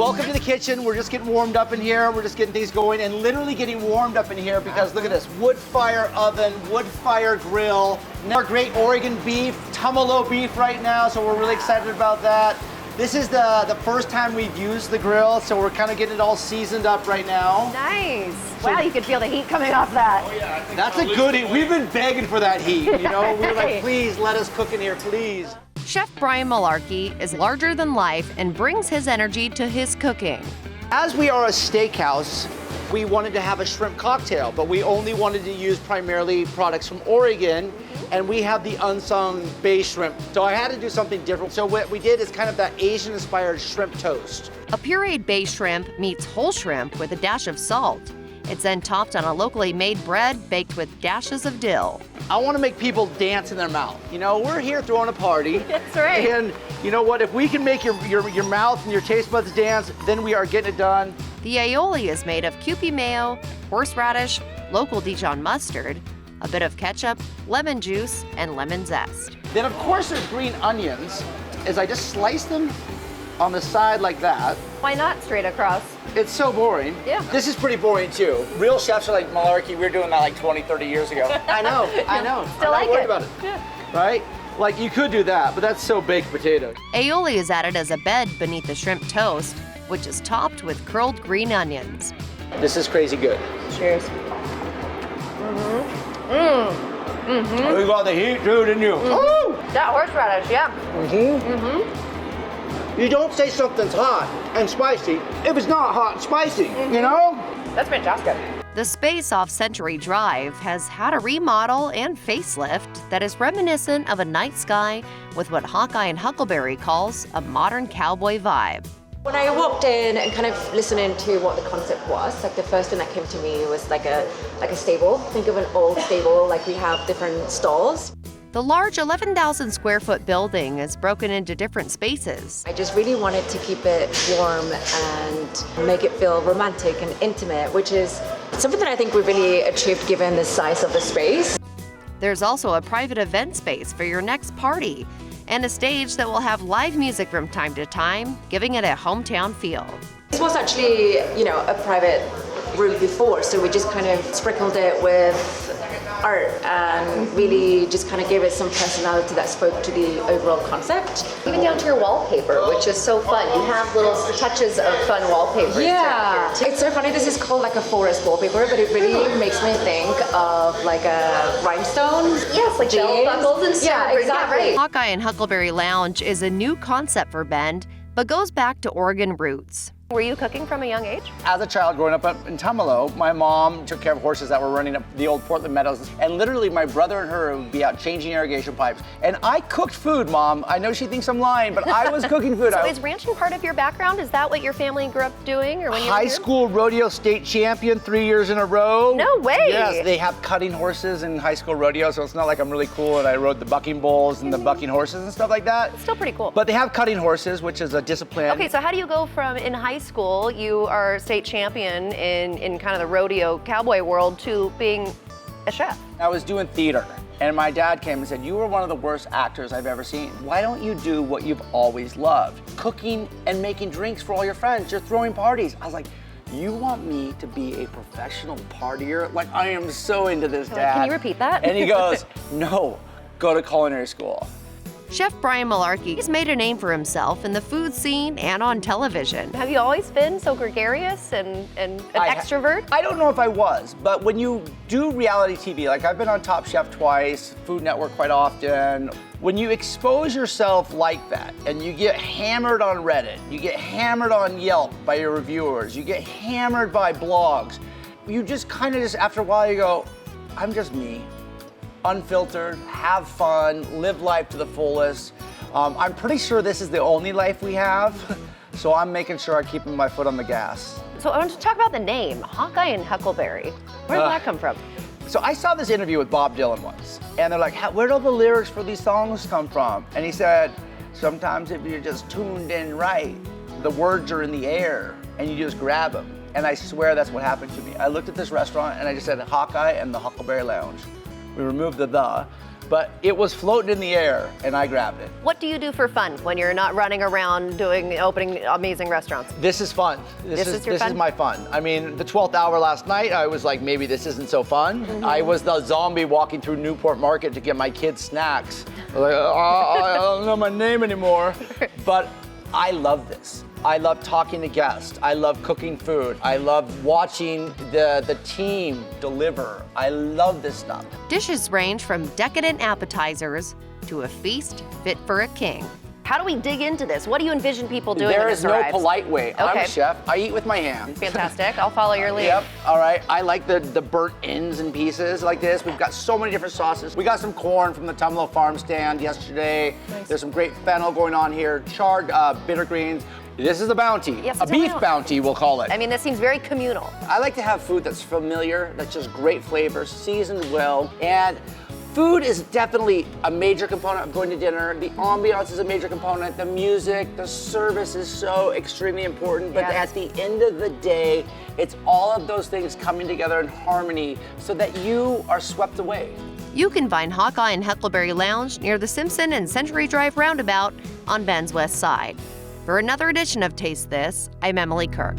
welcome to the kitchen. We're just getting warmed up in here. We're just getting things going and literally getting warmed up in here because look at this, wood fire oven, wood fire grill. Our great Oregon beef, Tumalo beef right now, so we're really excited about that. This is the first time we've used the grill, so we're kind of getting it all seasoned up right now. Nice. Wow, you can feel the heat coming off that. Oh yeah, that's a good heat. We've been begging for that heat, you know? We were like, please let us cook in here, please. Chef Brian Malarkey is larger than life and brings his energy to his cooking. As we are a steakhouse, we wanted to have a shrimp cocktail, but we only wanted to use primarily products from Oregon, and we have the unsung bay shrimp. So I had to do something different. So what we did is kind of that Asian-inspired shrimp toast. A pureed bay shrimp meets whole shrimp with a dash of salt. It's then topped on a locally made bread baked with dashes of dill. I want to make people dance in their mouth. You know, we're here throwing a party. That's right. And you know what? If we can make your mouth and your taste buds dance, then we are getting it done. The aioli is made of Kewpie mayo, horseradish, local Dijon mustard, a bit of ketchup, lemon juice, and lemon zest. Then of course there's green onions. Is I just slice them on the side like that. Why not straight across? It's so boring. Yeah. This is pretty boring too. Real chefs are like Malarkey, we were doing that like 20, 30 years ago. I know. Still I'm not like worried it. about it. Yeah. Right? Like you could do that, but that's so baked potato. Aioli is added as a bed beneath the shrimp toast, which is topped with curled green onions. This is crazy good. Cheers. You got the heat too, didn't you? Ooh, that horseradish, yeah. You don't say something's hot and spicy if it's not hot and spicy, you know? That's fantastic. The space off Century Drive has had a remodel and facelift that is reminiscent of a night sky with what Hawkeye and Huckleberry calls a modern cowboy vibe. When I walked in and kind of listening to what the concept was, like the first thing that came to me was like a stable. Think of an old stable, like we have different stalls. The large 11,000 square foot building is broken into different spaces. I just really wanted to keep it warm and make it feel romantic and intimate, which is something that I think we really achieved given the size of the space. There's also a private event space for your next party and a stage that will have live music from time to time, giving it a hometown feel. This was actually, a private room before, so we just kind of sprinkled it with art and really just kind of gave it some personality that spoke to the overall concept. Even down to your wallpaper, which is so fun. You have little touches of fun wallpaper. Yeah, it's so funny. This is called like a forest wallpaper, but it really makes me think of like a rhinestone. Yes, like bell buckles and stuff. Yeah, exactly. Right. Hawkeye and Huckleberry Lounge is a new concept for Bend, but goes back to Oregon roots. Were you cooking from a young age? As a child growing up in Tumalo, my mom took care of horses that were running up the old Portland Meadows. And literally my brother and her would be out changing irrigation pipes. And I cooked food, Mom. I know she thinks I'm lying, but I was cooking food. So is ranching part of your background? Is that what your family grew up doing? Or when you were High here? school rodeo state champion 3 years in a row. No way. Yes, they have cutting horses in high school rodeo, so it's not like I'm really cool and I rode the bucking bulls and the bucking horses and stuff like that. It's still pretty cool. But they have cutting horses, which is a discipline. Okay, so how do you go from in high school, you are state champion in kind of the rodeo cowboy world, to being a chef? I was doing theater, and my dad came and said, "You were one of the worst actors I've ever seen. Why don't you do what you've always loved? Cooking and making drinks for all your friends. You're throwing parties." I was like, "You want me to be a professional partier? Like, I am so into this, Dad." Can you repeat that? And he goes, "No, go to culinary school." Chef Brian Malarkey has made a name for himself in the food scene and on television. Have you always been so gregarious and an extrovert? I don't know if I was, but when you do reality TV, like I've been on Top Chef twice, Food Network quite often, when you expose yourself like that and you get hammered on Reddit, you get hammered on Yelp by your reviewers, you get hammered by blogs, you just kind of after a while you go, I'm just me. Unfiltered, have fun, live life to the fullest. I'm pretty sure this is the only life we have, so I'm making sure I'm keeping my foot on the gas. So I want to talk about the name, Hawkeye and Huckleberry. Where did that come from? So I saw this interview with Bob Dylan once, and they're like, where'd all the lyrics for these songs come from? And he said, sometimes if you're just tuned in right, the words are in the air, and you just grab them. And I swear that's what happened to me. I looked at this restaurant, and I just said, Hawkeye and the Huckleberry Lounge. We removed the. but it was floating in the air and I grabbed it. What do you do for fun when you're not running around opening amazing restaurants? This is fun. This is my fun. I mean, the 12th hour last night, I was like, maybe this isn't so fun. I was the zombie walking through Newport Market to get my kids snacks. Like, I don't know my name anymore. But I love this. I love talking to guests. I love cooking food. I love watching the team deliver. I love this stuff. Dishes range from decadent appetizers to a feast fit for a king. How do we dig into this? What do you envision people doing There when is this no arrives? polite way. I'm Okay. a chef. I eat with my hands. Fantastic. I'll follow your lead. Yep, all right. I like the burnt ends and pieces like this. We've got so many different sauces. We got some corn from the Tumalo farm stand yesterday. Nice. There's some great fennel going on here, charred bitter greens. This is a bounty, Yes, a tell me beef how- bounty, we'll call it. I mean, this seems very communal. I like to have food that's familiar, that's just great flavors, seasoned well, and food is definitely a major component of going to dinner. The ambiance is a major component, the music, the service is so extremely important, but Yes. at the end of the day, it's all of those things coming together in harmony so that you are swept away. You can find Hawkeye and Huckleberry Lounge near the Simpson and Century Drive roundabout on Bend's West Side. For another edition of Taste This, I'm Emily Kirk.